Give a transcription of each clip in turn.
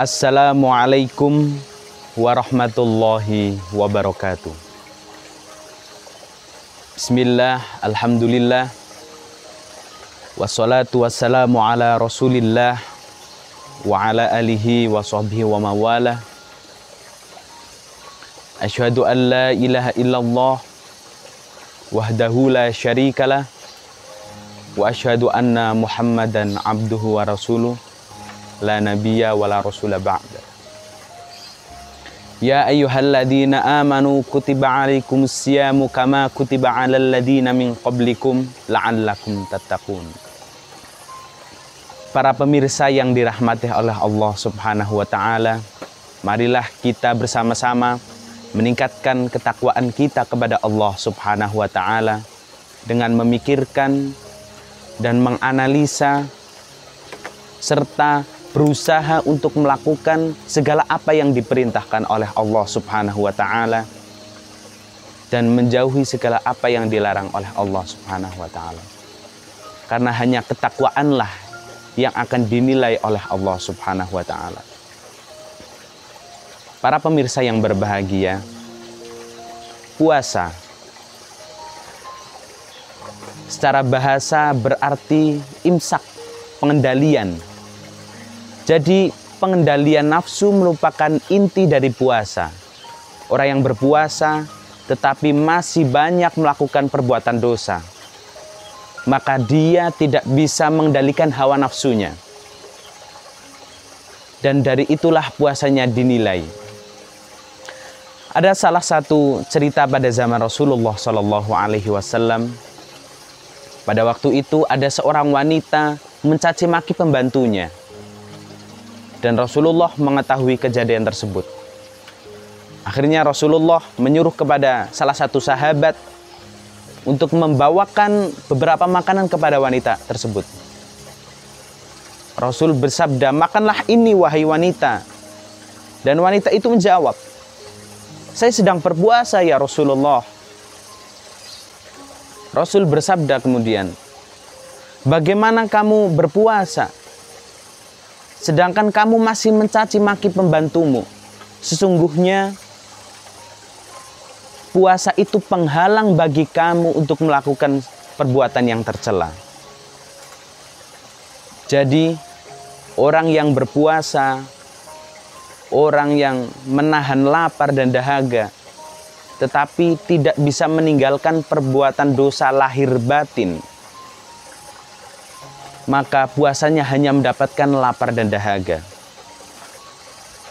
Assalamualaikum warahmatullahi wabarakatuh. Bismillah, alhamdulillah, wassalatu wassalamu ala rasulillah wa ala alihi wa sahbihi wa mawala. Asyhadu an la ilaha illallah wahdahu la syarikalah wa asyhadu anna muhammadan abduhu wa rasuluh la nabiyya wa la rasula ba'da. Ya ayyuhalladzina amanu kutiba alaikumus siyamu kama kutiba alal ladzina min qablikum la'allakum tattaqun. Para pemirsa yang dirahmati oleh Allah Subhanahu wa taala, marilah kita bersama-sama meningkatkan ketakwaan kita kepada Allah Subhanahu wa taala dengan memikirkan dan menganalisa serta berusaha untuk melakukan segala apa yang diperintahkan oleh Allah Subhanahu wa taala dan menjauhi segala apa yang dilarang oleh Allah Subhanahu wa taala. Karena hanya ketakwaanlah yang akan dinilai oleh Allah Subhanahu wa taala. Para pemirsa yang berbahagia, puasa secara bahasa berarti imsak, pengendalian. Jadi pengendalian nafsu merupakan inti dari puasa. Orang yang berpuasa tetapi masih banyak melakukan perbuatan dosa, maka dia tidak bisa mengendalikan hawa nafsunya. Dan dari itulah puasanya dinilai. Ada salah satu cerita pada zaman Rasulullah SAW. Pada waktu itu ada seorang wanita mencaci maki pembantunya. Dan Rasulullah mengetahui kejadian tersebut. Akhirnya Rasulullah menyuruh kepada salah satu sahabat untuk membawakan beberapa makanan kepada wanita tersebut. Rasul bersabda, "Makanlah ini wahai wanita." Dan wanita itu menjawab, "Saya sedang berpuasa ya Rasulullah." Rasul bersabda kemudian, "Bagaimana kamu berpuasa sedangkan kamu masih mencaci maki pembantumu? Sesungguhnya puasa itu penghalang bagi kamu untuk melakukan perbuatan yang tercela." Jadi orang yang berpuasa, orang yang menahan lapar dan dahaga, tetapi tidak bisa meninggalkan perbuatan dosa lahir batin, maka puasanya hanya mendapatkan lapar dan dahaga.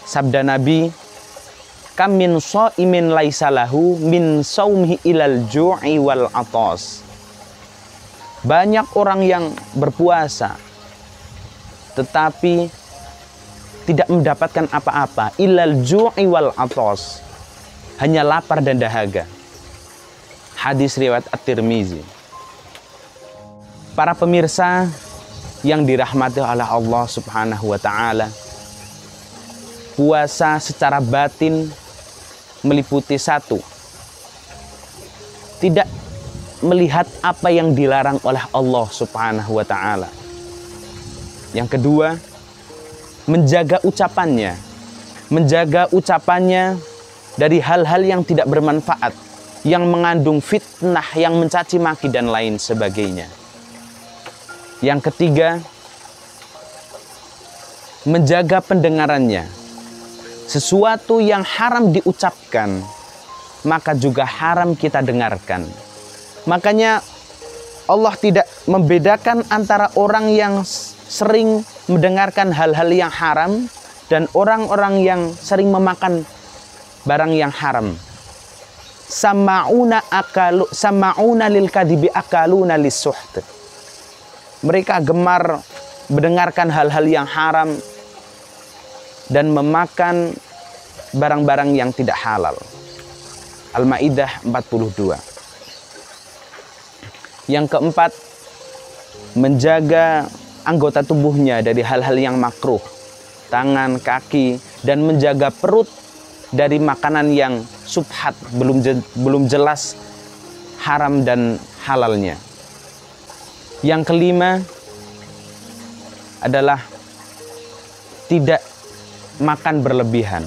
Sabda Nabi, "Kam min shaimin laisa lahu min saumihi ilal ju'i wal atas." Banyak orang yang berpuasa tetapi tidak mendapatkan apa-apa, ilal ju'i wal atas, hanya lapar dan dahaga. Hadis riwayat At-Tirmizi. Para pemirsa yang dirahmati oleh Allah Subhanahu wa taala, puasa secara batin meliputi satu, tidak melihat apa yang dilarang oleh Allah Subhanahu wa taala. Yang kedua, menjaga ucapannya dari hal-hal yang tidak bermanfaat, yang mengandung fitnah, yang mencaci maki dan lain sebagainya. Yang ketiga, menjaga pendengarannya. Sesuatu yang haram diucapkan, maka juga haram kita dengarkan. Makanya Allah tidak membedakan antara orang yang sering mendengarkan hal-hal yang haram dan orang-orang yang sering memakan barang yang haram. Sama'una lil kadhibi akaluna lis-suht. Mereka gemar mendengarkan hal-hal yang haram dan memakan barang-barang yang tidak halal. Al-Maidah 42. Yang keempat, menjaga anggota tubuhnya dari hal-hal yang makruh, tangan, kaki, dan menjaga perut dari makanan yang subhat, belum jelas haram dan halalnya. Yang kelima adalah tidak makan berlebihan.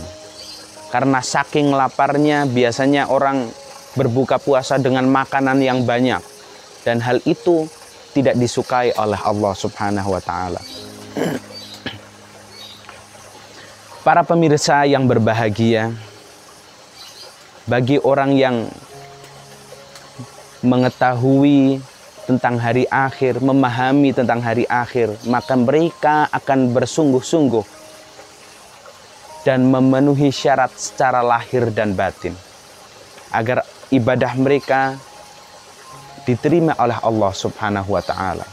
Karena saking laparnya biasanya orang berbuka puasa dengan makanan yang banyak. Dan hal itu tidak disukai oleh Allah Subhanahu wa ta'ala. Para pemirsa yang berbahagia, bagi orang yang mengetahui tentang hari akhir, memahami tentang hari akhir, maka mereka akan bersungguh-sungguh dan memenuhi syarat secara lahir dan batin agar ibadah mereka diterima oleh Allah Subhanahu wa ta'ala.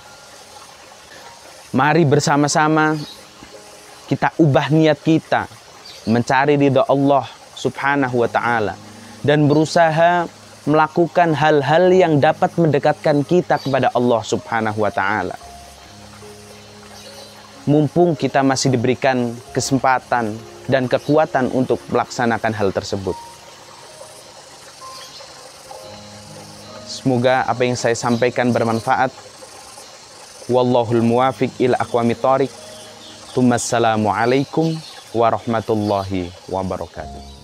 Mari bersama-sama kita ubah niat kita mencari ridha Allah Subhanahu wa ta'ala dan berusaha melakukan hal-hal yang dapat mendekatkan kita kepada Allah Subhanahu wa ta'ala. Mumpung kita masih diberikan kesempatan dan kekuatan untuk melaksanakan hal tersebut. Semoga apa yang saya sampaikan bermanfaat. Wallahul muwafiq ila aqwamit thoriq. Assalamualaikum warahmatullahi wabarakatuh.